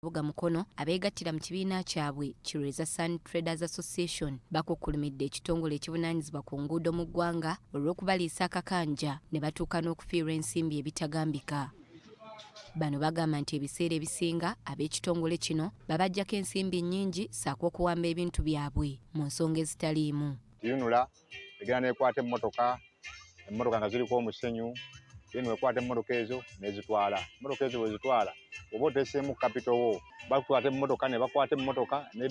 Buga mukono abeegattira mu kibiina kyabwe Kireza Sun Traders Association bakukkulumidde ekitongole ekivunaanyizibwa ku nguudo mu ggwanga olw'okubaliisa akakanja ne batuuka n'okufiirwa ensimbi ebitagambika. Bano bagamba nti ebiseera ebisinga ab'ekitongole kino babaggyako ensimbi nnyingi ssaako okuwamba ebintu byabwe mu nsonga ezitaliimu. UNRA egenda n'ekwata emmotoka nga ziriko omusenyu ekwata emmotoka ezo n'ezitwala. Emmotoka ezo bwe zitwala oba oteeseemu kapito wo bakwata emmotoka ne bakwata emmotoka ne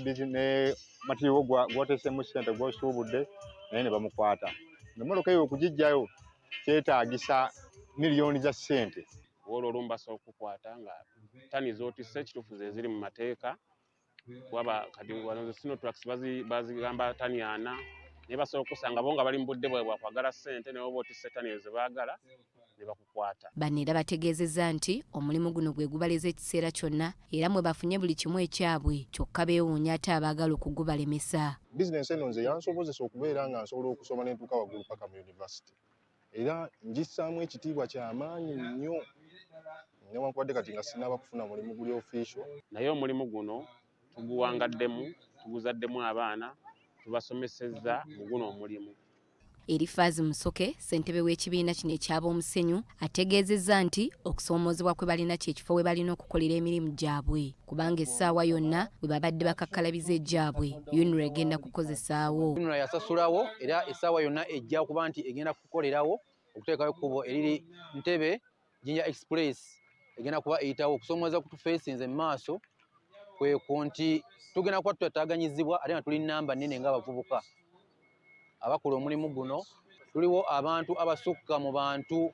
matiriwo gw'oteeseemu ssente gw'osuubudde naye ne bamukwata. Emmotoka eyo okugiggyayo kyetaagisa miliyoni za ssente. Olwo olumbasa okukwata nga ttani z'otisse ekituufu ze ziri mu mateeka waba kati wano Sinotrax bazigamba ttani 4 naye basobola okusanga bo nga bali mu budde bwabwe bwa kwagala ssente ne oba otisse ttani ezo ze baagala ne bakukwata. Bano era bategeezezza nti omulimu guno gwe gubaleeza ekiseera kyonna era mwe bafunye buli kimu ekyabwe kyokka beewuunya ate abaagala okugubalemesa. Bizinensi eno nze yansobozesa okubeera nga nsobola okusoma n'entuuka waggulu paka mu yunivasite era ngissaamu ekitiibwa ky'amaanyi nnyo newankubadde kati nga sinaba kufuna mulimu guli official. Naye omulimu guno tuguwangaddemu tuguzaddemu abaana tubasomesezza mu guno omulimu. Erifaazi Musoke ssentebe w'ekibiina kino eky'Omusenyu ategeezezza nti okusoomozebwa kwe balina kyekifo we balina okukolera emirimu gyabwe kubanga essaawa yonna bwe babadde bakakkalabiza egyabwe UNRA egenda kukozesaawo. UNRA yasasulawo era essaawa yonna ejja okuba nti egenda kukolerawo okuteekayo ekkubo eriri Ntebe Jinja Express egenda kuba eyitawo okusoomooza kutufeesinze mu maaso kweku nti tugenda kuba tutataaganyizibwa ate nga tuli nnamba nnene ng'abavubuka abakola omulimu guno. Tuliwo abantu abasukka mu bantu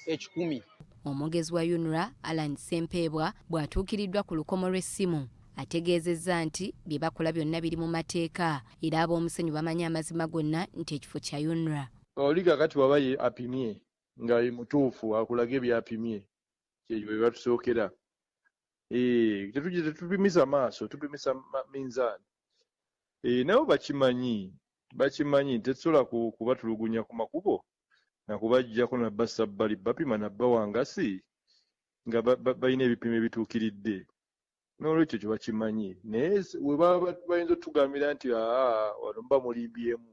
10,000. Omwogezi wa UNRA Alan Ssempeebwa bw'atuukiriddwa ku lukomo lw'essimu ategeezezza nti bye bakola byonna biri mu mateeka era ab'Omusenyu bamanyi amazima gonna nti ekifo kya UNRA. Oli kakati waba ye apimye nga ye mutuufu akulaga ebyapimye kyebyo bye batusookera. Tetupimisa maaso tupimisa minzaani. Nabo bakimanyi tetusobola kubatulugunya ku makubo nakubaggyako nabassa bbali bapima nabba wangasi nga balina ebipimo ebituukiridde. N'olwekyo kyo bakimanyi naye we baba bayinza otugambira nti wano muba mulimbyemu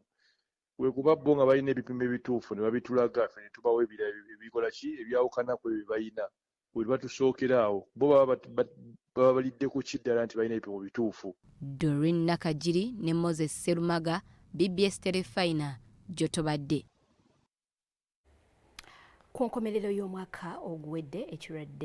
we kuba bo nga balina ebipimo ebituufu ne babitulaga ffe ne tubawo ebikola ki ebyawukana ku ebyo balina we batusookera awo bo baba balidde ku kiddala nti balina ebipimo bituufu. Doreen Nakajiri ne Moses Serumaga BBS Telefina gy'otobadde. Ku nkomerero y'omwaka oguwedde ekirwadde